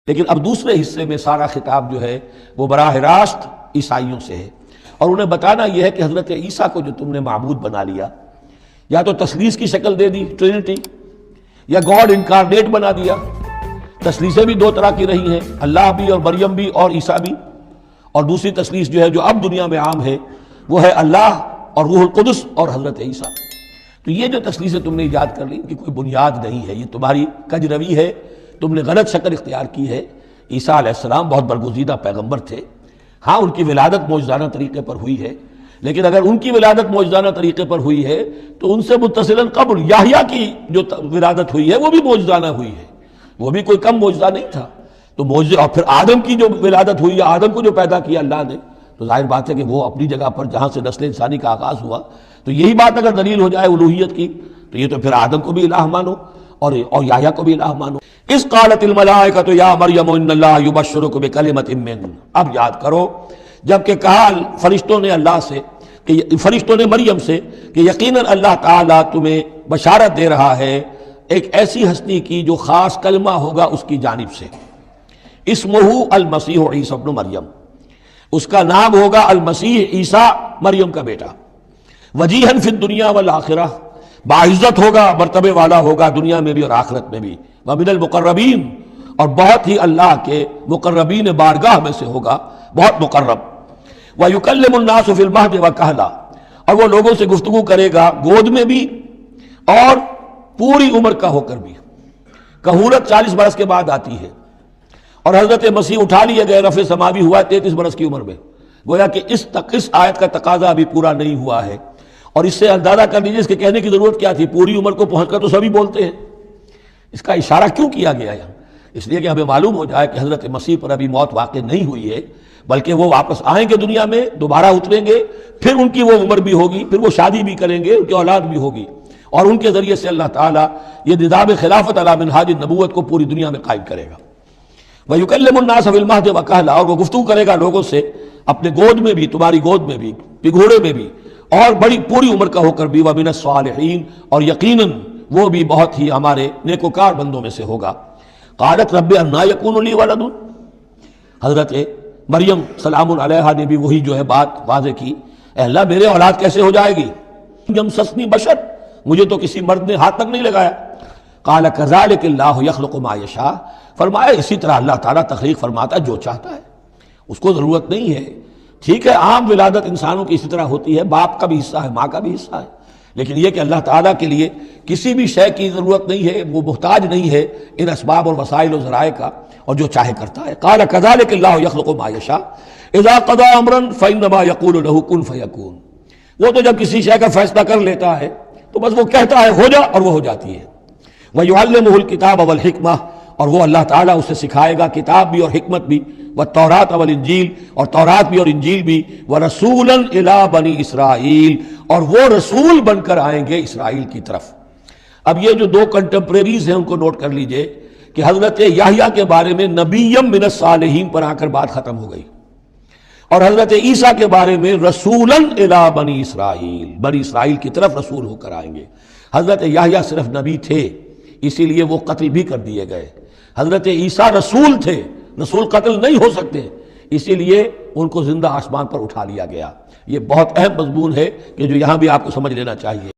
لیکن اب دوسرے حصے میں سارا خطاب جو ہے وہ براہ راست عیسائیوں سے ہے، اور انہیں بتانا یہ ہے کہ حضرت عیسیٰ کو جو تم نے معبود بنا لیا، یا تو تثلیث کی شکل دے دی ٹرینٹی، یا گاڈ انکارنیٹ بنا دیا۔ تثلیثیں بھی دو طرح کی رہی ہیں، اللہ بھی اور مریم بھی اور عیسیٰ بھی، اور دوسری تثلیث جو ہے جو اب دنیا میں عام ہے وہ ہے اللہ اور روح القدس اور حضرت عیسیٰ۔ تو یہ جو تثلیثیں تم نے ایجاد کر لی ان کی کوئی بنیاد نہیں ہے، یہ تمہاری کج روی ہے، تم نے غلط شکل اختیار کی ہے۔ عیسیٰ علیہ السلام بہت برگزیدہ پیغمبر تھے، ہاں ان کی ولادت معجزانہ طریقے پر ہوئی ہے، لیکن اگر ان کی ولادت معجزانہ طریقے پر ہوئی ہے تو ان سے متصلاً قبل یحییٰ کی جو ولادت ہوئی ہے وہ بھی معجزانہ ہوئی ہے، وہ بھی کوئی کم معجزہ نہیں تھا۔ تو معجزہ، اور پھر آدم کی جو ولادت ہوئی ہے، آدم کو جو پیدا کیا اللہ نے، تو ظاہر بات ہے کہ وہ اپنی جگہ پر جہاں سے نسل انسانی کا آغاز ہوا، تو یہی بات اگر دلیل ہو جائے الوہیت کی تو یہ تو پھر آدم کو بھی الہ مانو اور یحییٰ کو بھی الہ مانو۔ اس قالت الملائکۃ یا مریم ان اللہ یبشرک بکلمۃ منہ، اب یاد کرو جب کہ کہا فرشتوں نے اللہ سے، کہ فرشتوں نے مریم سے کہ یقیناً اللہ تعالیٰ تمہیں بشارت دے رہا ہے ایک ایسی ہستی کی جو خاص کلمہ ہوگا اس کی جانب سے، اسمہ المسیح عیسیٰ ابن مریم، اس کا نام ہوگا المسیح عیسیٰ مریم کا بیٹا، وجیہاً فی الدنیا والآخرہ، باعزت ہوگا، مرتبے والا ہوگا دنیا میں بھی اور آخرت میں بھی، ومن المقربین، اور بہت ہی اللہ کے مقربین بارگاہ میں سے ہوگا، بہت مقرب، وَيُكَلِّمُ النَّاسُ فِي الْمَهْدِ وَكَهْلًا، اور وہ لوگوں سے گفتگو کرے گا گود میں بھی اور پوری عمر کا ہو کر بھی۔ کہولت 40 برس کے بعد آتی ہے، اور حضرت مسیح اٹھا لیے گئے، رفع سماوی ہوا 33 برس کی عمر میں، گویا کہ اس آیت کا تقاضا ابھی پورا نہیں ہوا ہے، اور اس سے اندازہ کر لیجیے اس کے کہنے کی ضرورت کیا تھی، پوری عمر کو پہنچ کر تو سبھی بولتے ہیں۔ اس کا اشارہ کیوں کیا گیا ہے؟ اس لیے کہ ہمیں معلوم ہو جائے کہ حضرت مسیح پر ابھی موت واقع نہیں ہوئی ہے، بلکہ وہ واپس آئیں گے دنیا میں، دوبارہ اتریں گے، پھر ان کی وہ عمر بھی ہوگی، پھر وہ شادی بھی کریں گے، ان کی اولاد بھی ہوگی، اور ان کے ذریعے سے اللہ تعالیٰ یہ نظام خلافت علی منہاج النبوت کو پوری دنیا میں قائم کرے گا۔ وَيُكَلِّمُ النَّاسَ فِي الْمَهْدِ وَكَهْلًا، اور وہ گفتگو کرے گا لوگوں سے اپنے گود میں بھی، تمہاری گود میں بھی، پگھوڑے میں بھی، اور بڑی پوری عمر کا ہو کر بھی، وَمِنَ الصَّالِحِينَ، اور یقیناً وہ بھی بہت ہی ہمارے نیکوکار بندوں میں سے ہوگا۔ قالت رب انا یکون لی ولد، حضرت مریم سلام علیہا نے بھی وہی جو ہے بات واضح کی، اے اللہ میرے اولاد کیسے ہو جائے گی، یمسسنی بشر، مجھے تو کسی مرد نے ہاتھ تک نہیں لگایا۔ قال کذلک اللہ یخلق ما یشاء، فرمایا اسی طرح اللہ تعالیٰ تخلیق فرماتا ہے جو چاہتا ہے، اس کو ضرورت نہیں ہے۔ ٹھیک ہے عام ولادت انسانوں کی اسی طرح ہوتی ہے، باپ کا بھی حصہ ہے، ماں کا بھی حصہ ہے، لیکن یہ کہ اللہ تعالیٰ کے لیے کسی بھی شے کی ضرورت نہیں ہے، وہ محتاج نہیں ہے ان اسباب اور وسائل و ذرائع کا، اور جو چاہے کرتا ہے۔ قال کذلک اللہ یخلق ما یشاء اذا قضى امرا فانما یقول له کن فیکون، وہ تو جب کسی شے کا فیصلہ کر لیتا ہے تو بس وہ کہتا ہے ہو جا اور وہ ہو جاتی ہے۔ وَيُعَلِّمُهُ الْكِتَابَ وَالْحِكْمَةَ، اور وہ اللہ تعالیٰ اسے سکھائے گا کتاب بھی اور حکمت بھی، وَالتَّوْرَاةَ وَالْإِنْجِيلَ، اور تورات بھی اور انجیل بھی، وَرَسُولًا إِلَىٰ بَنِي إِسْرَائِيلَ، اور وہ رسول بن کر آئیں گے اسرائیل کی طرف۔ اب یہ جو دو کنٹمپریریز ہیں ان کو نوٹ کر لیجئے کہ حضرت یحییٰ کے بارے میں نبیم من الصالحین پر آ کر بات ختم ہو گئی، اور حضرت عیسیٰ کے بارے میں رسولاً إِلَىٰ بَنِي إِسْرَائِيلَ، بنی اسرائیل کی طرف رسول ہو کر آئیں گے۔ حضرت یحییٰ صرف نبی تھے، اسی لیے وہ قتل بھی کر دیے گئے۔ حضرت عیسیٰ رسول تھے، رسول قتل نہیں ہو سکتے، اسی لیے ان کو زندہ آسمان پر اٹھا لیا گیا۔ یہ بہت اہم مضمون ہے کہ جو یہاں بھی آپ کو سمجھ لینا چاہیے۔